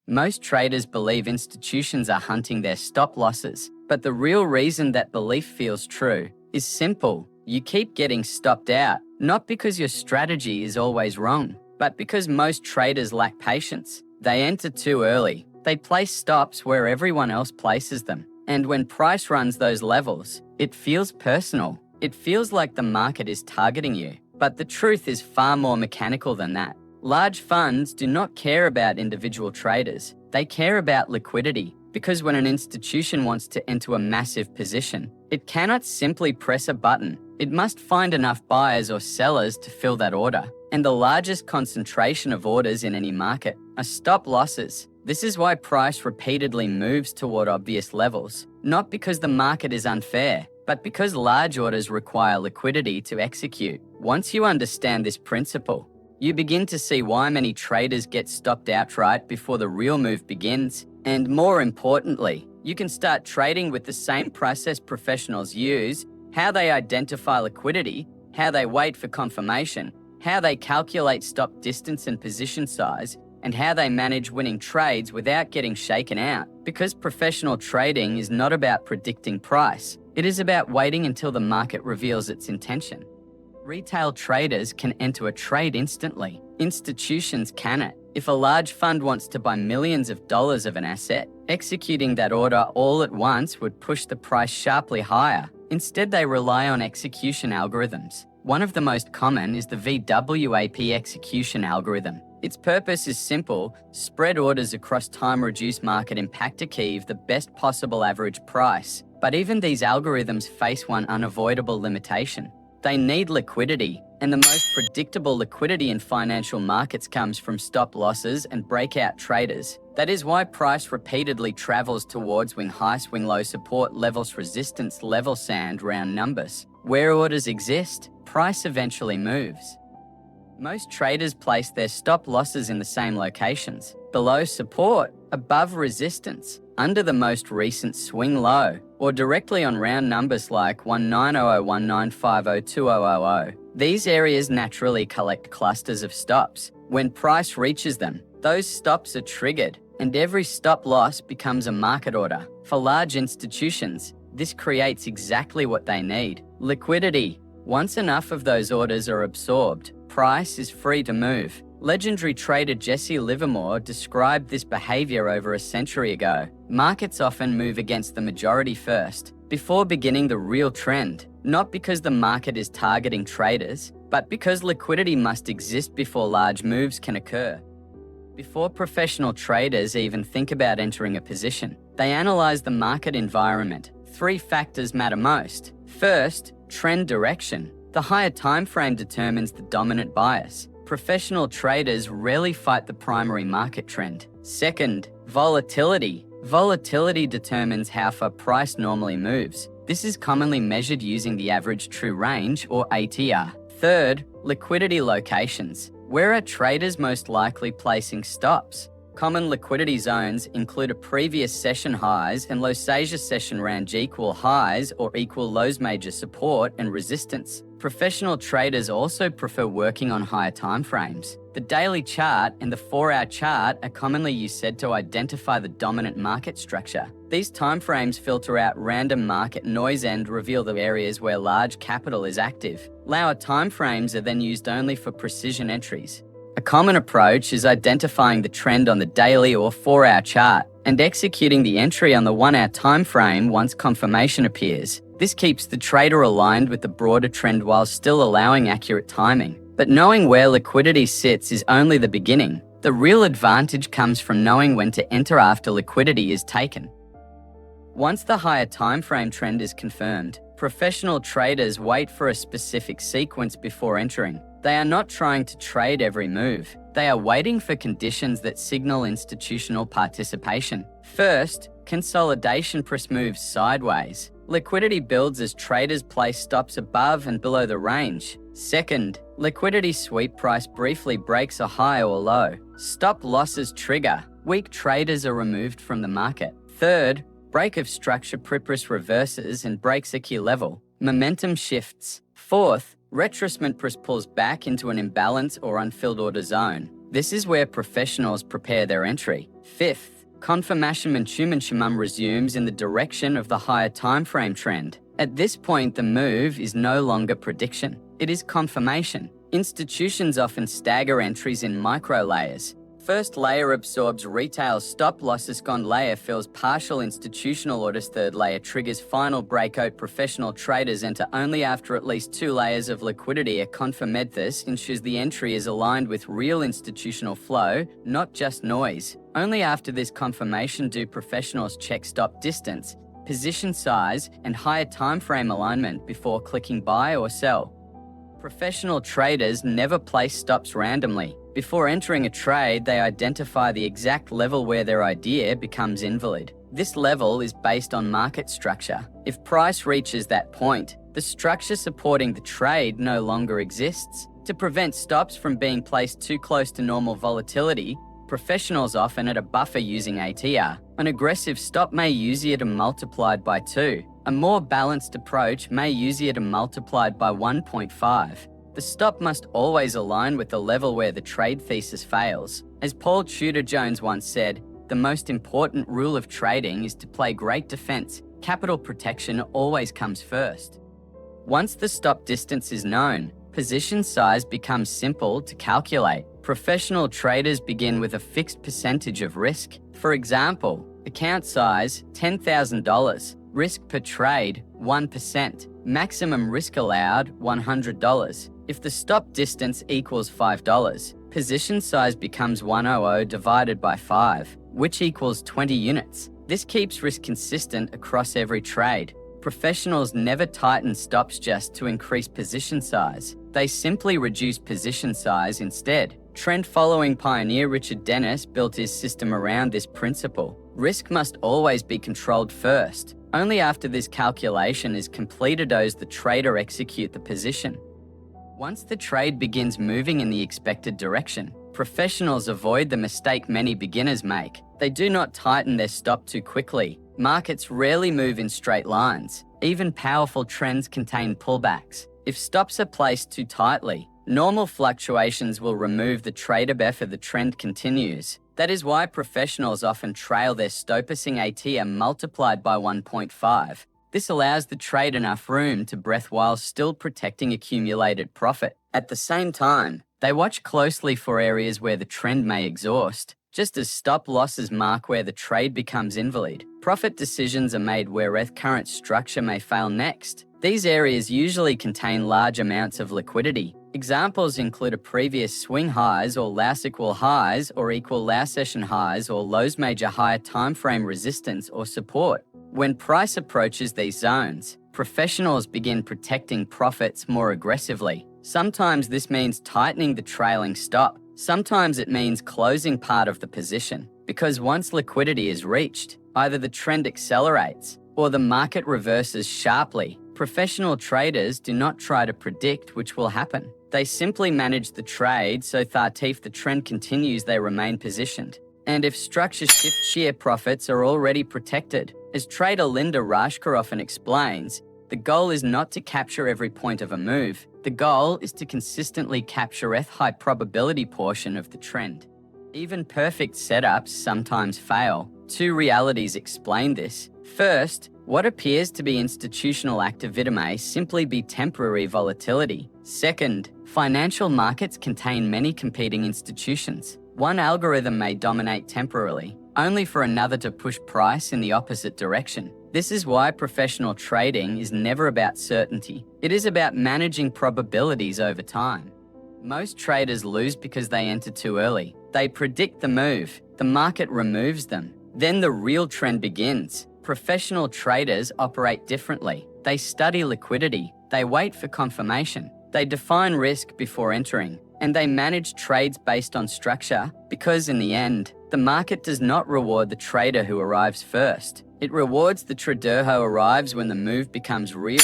Most traders believe institutions are hunting their stop losses, but the real reason that belief feels true is simple. You keep getting stopped out, not because your strategy is always wrong, but because most traders lack patience. They enter too early. They place stops where everyone else places them. And when price runs those levels, it feels personal. It feels like the market is targeting you. But the truth is far more mechanical than that. Large funds do not care about individual traders. They care about liquidity, because when an institution wants to enter a massive position, it cannot simply press a button. It must find enough buyers or sellers to fill that order. And the largest concentration of orders in any market are stop losses. This is why price repeatedly moves toward obvious levels, not because the market is unfair, but because large orders require liquidity to execute. Once you understand this principle, you begin to see why many traders get stopped outright before the real move begins. And more importantly, you can start trading with the same process professionals use: how they identify liquidity, how they wait for confirmation, how they calculate stop distance and position size, and how they manage winning trades without getting shaken out. Because professional trading is not about predicting price. It is about waiting until the market reveals its intention. Retail traders can enter a trade instantly. Institutions cannot. If a large fund wants to buy millions of dollars of an asset, executing that order all at once would push the price sharply higher. Instead, they rely on execution algorithms. One of the most common is the VWAP execution algorithm. Its purpose is simple: spread orders across time, reduce market impact, achieve the best possible average price. But even these algorithms face one unavoidable limitation. They need liquidity, and the most predictable liquidity in financial markets comes from stop losses and breakout traders. That is why price repeatedly travels towards swing high, swing low, support levels, resistance level, sand, round numbers. Where orders exist, price eventually moves. Most traders place their stop losses in the same locations: below support, above resistance, under the most recent swing low, or directly on round numbers like 190019502000. These areas naturally collect clusters of stops. When price reaches them, those stops are triggered, and every stop loss becomes a market order. For large institutions, this creates exactly what they need: liquidity. Once enough of those orders are absorbed, price is free to move. Legendary trader Jesse Livermore described this behavior over a century ago. Markets often move against the majority first, before beginning the real trend, not because the market is targeting traders, but because liquidity must exist before large moves can occur. Before professional traders even think about entering a position, they analyze the market environment. 3 factors matter most. First, trend direction. The higher time frame determines the dominant bias. Professional traders rarely fight the primary market trend. Second, volatility. Volatility determines how far price normally moves. This is commonly measured using the average true range, or ATR. Third, liquidity locations. Where are traders most likely placing stops? Common liquidity zones include a previous session highs and lows Asia session range equal highs or equal lows, major support and resistance. Professional traders also prefer working on higher time frames. The daily chart and the 4-hour chart are commonly used to identify the dominant market structure. These time frames filter out random market noise and reveal the areas where large capital is active. Lower time frames are then used only for precision entries. A common approach is identifying the trend on the daily or 4-hour chart and executing the entry on the 1-hour time frame once confirmation appears. This keeps the trader aligned with the broader trend while still allowing accurate timing. But knowing where liquidity sits is only the beginning. The real advantage comes from knowing when to enter after liquidity is taken. Once the higher time frame trend is confirmed, professional traders wait for a specific sequence before entering. They are not trying to trade every move. They are waiting for conditions that signal institutional participation. First, consolidation. Price moves sideways. Liquidity builds as traders place stops above and below the range. Second, liquidity sweep. Price briefly breaks a high or low. Stop losses trigger. Weak traders are removed from the market. Third, break of structure. Price reverses and breaks a key level. Momentum shifts. Fourth, retracement. Price pulls back into an imbalance or unfilled order zone. This is where professionals prepare their entry. Fifth, confirmation momentum resumes in the direction of the higher timeframe trend. At this point, the move is no longer prediction. It is confirmation. Institutions often stagger entries in micro layers. First layer absorbs retail stop losses, second layer fills partial institutional orders, third layer triggers final breakout. Professional traders enter only after at least 2 layers of liquidity. A confirmed this ensures the entry is aligned with real institutional flow, not just noise. Only after this confirmation do professionals check stop distance, position size, and higher timeframe alignment before clicking buy or sell. Professional traders never place stops randomly. Before entering a trade, they identify the exact level where their idea becomes invalid. This level is based on market structure. If price reaches that point, the structure supporting the trade no longer exists. To prevent stops from being placed too close to normal volatility, professionals often add a buffer using ATR. An aggressive stop may use it multiplied by 2. A more balanced approach may use it multiplied by 1.5. The stop must always align with the level where the trade thesis fails. As Tudor Jones once said, the most important rule of trading is to play great defense. Capital protection always comes first. Once the stop distance is known, position size becomes simple to calculate. Professional traders begin with a fixed percentage of risk. For example, account size $10,000, risk per trade 1%, maximum risk allowed $100. If the stop distance equals $5, position size becomes 100 divided by 5, which equals 20 units. This keeps risk consistent across every trade. Professionals never tighten stops just to increase position size. They simply reduce position size instead. Trend-following pioneer Richard Dennis built his system around this principle. Risk must always be controlled first. Only after this calculation is completed does the trader execute the position. Once the trade begins moving in the expected direction, professionals avoid the mistake many beginners make. They do not tighten their stop too quickly. Markets rarely move in straight lines. Even powerful trends contain pullbacks. If stops are placed too tightly, normal fluctuations will remove the trader before the trend continues. That is why professionals often trail their stopicing ATM multiplied by 1.5. This allows the trade enough room to breathe while still protecting accumulated profit. At the same time, they watch closely for areas where the trend may exhaust. Just as stop losses mark where the trade becomes invalid, profit decisions are made where current structure may fail next. These areas usually contain large amounts of liquidity. Examples include a previous swing highs or lows equal highs or equal low session highs or lows major higher timeframe resistance or support. When price approaches these zones, professionals begin protecting profits more aggressively. Sometimes this means tightening the trailing stop. Sometimes it means closing part of the position. Because once liquidity is reached, either the trend accelerates or the market reverses sharply. Professional traders do not try to predict which will happen. They simply manage the trade so that if the trend continues, they remain positioned. And if structure shift, sheer profits are already protected. As trader Linda Raschke often explains, the goal is not to capture every point of a move. The goal is to consistently capture a high probability portion of the trend. Even perfect setups sometimes fail. 2 realities explain this. First, what appears to be institutional activity may simply be temporary volatility. Second, financial markets contain many competing institutions. One algorithm may dominate temporarily, only for another to push price in the opposite direction. This is why professional trading is never about certainty. It is about managing probabilities over time. Most traders lose because they enter too early. They predict the move, the market removes them. Then the real trend begins. Professional traders operate differently. They study liquidity. They wait for confirmation. They define risk before entering. And they manage trades based on structure because in the end, the market does not reward the trader who arrives first. It rewards the trader who arrives when the move becomes real.